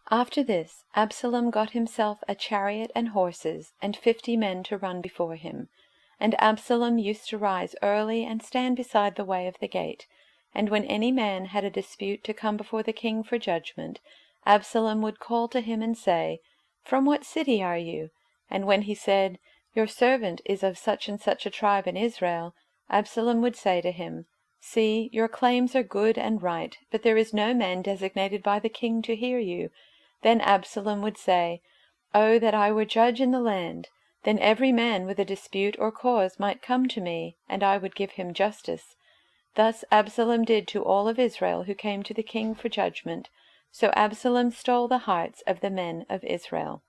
After this, Absalom got himself a chariot and horses, and 50 men to run before him. And Absalom used to rise early and stand beside the way of the gate. And when any man had a dispute to come before the king for judgment, Absalom would call to him and say, "From what city are you?" And when he said, "Your servant is of such and such a tribe in Israel," Absalom would say to him, "See, your claims are good and right, but there is no man designated by the king to hear you." Then Absalom would say, "Oh, that I were judge in the land! Then every man with a dispute or cause might come to me, and I would give him justice." Thus Absalom did to all of Israel who came to the king for judgment. So Absalom stole the hearts of the men of Israel.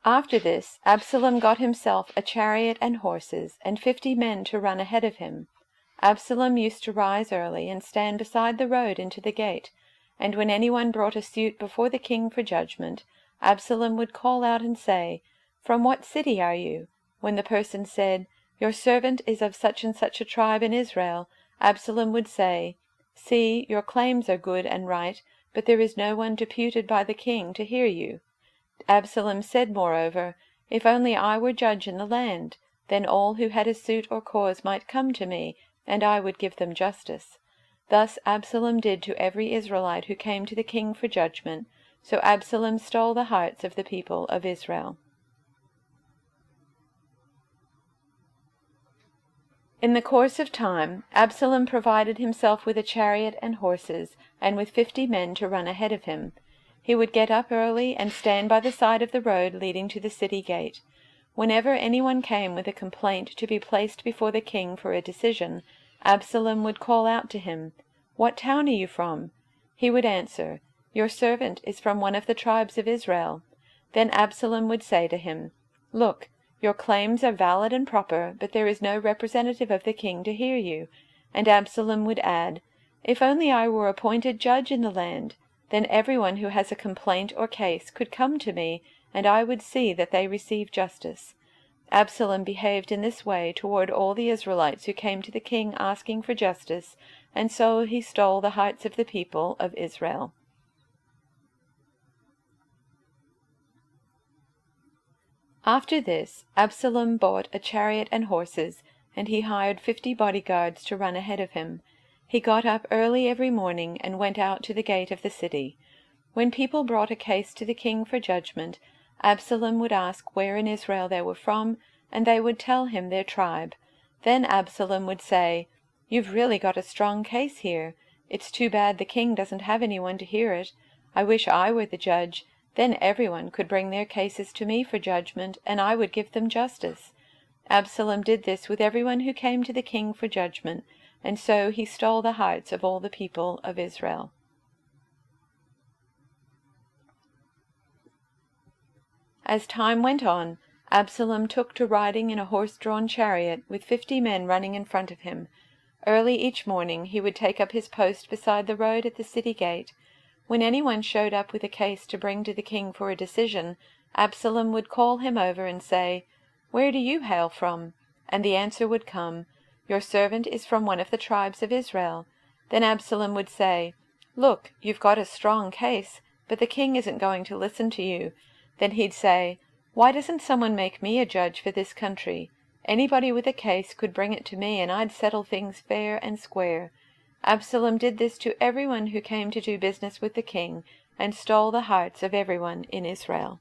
After this, Absalom got himself a chariot and horses, and 50 men to run ahead of him. Absalom used to rise early and stand beside the road into the gate, and when anyone brought a suit before the king for judgment, Absalom would call out and say, "From what city are you?" When the person said, "Your servant is of such and such a tribe in Israel," Absalom would say, "See, your claims are good and right, but there is no one deputed by the king to hear you." Absalom said, moreover, "If only I were judge in the land, then all who had a suit or cause might come to me, and I would give them justice." Thus Absalom did to every Israelite who came to the king for judgment. So Absalom stole the hearts of the people of Israel. In the course of time, Absalom provided himself with a chariot and horses, and with 50 men to run ahead of him. He would get up early and stand by the side of the road leading to the city gate. Whenever anyone came with a complaint to be placed before the king for a decision, Absalom would call out to him, "What town are you from?" He would answer, "Your servant is from one of the tribes of Israel." Then Absalom would say to him, "Look, your claims are valid and proper, but there is no representative of the king to hear you." And Absalom would add, "If only I were appointed judge in the land, then everyone who has a complaint or case could come to me, and I would see that they receive justice." Absalom behaved in this way toward all the Israelites who came to the king asking for justice, and so he stole the hearts of the people of Israel. After this, Absalom bought a chariot and horses, and he hired 50 bodyguards to run ahead of him. He got up early every morning and went out to the gate of the city. When people brought a case to the king for judgment, Absalom would ask where in Israel they were from, and they would tell him their tribe. Then Absalom would say, "You've really got a strong case here. It's too bad the king doesn't have anyone to hear it. I wish I were the judge. Then everyone could bring their cases to me for judgment, and I would give them justice." Absalom did this with everyone who came to the king for judgment, and so he stole the hearts of all the people of Israel. As time went on, Absalom took to riding in a horse-drawn chariot with 50 men running in front of him. Early each morning he would take up his post beside the road at the city gate. When anyone showed up with a case to bring to the king for a decision, Absalom would call him over and say, "Where do you hail from?" And the answer would come, "Your servant is from one of the tribes of Israel." Then Absalom would say, "Look, you've got a strong case, but the king isn't going to listen to you." Then he'd say, "Why doesn't someone make me a judge for this country? Anybody with a case could bring it to me, and I'd settle things fair and square." Absalom did this to everyone who came to do business with the king, and stole the hearts of everyone in Israel.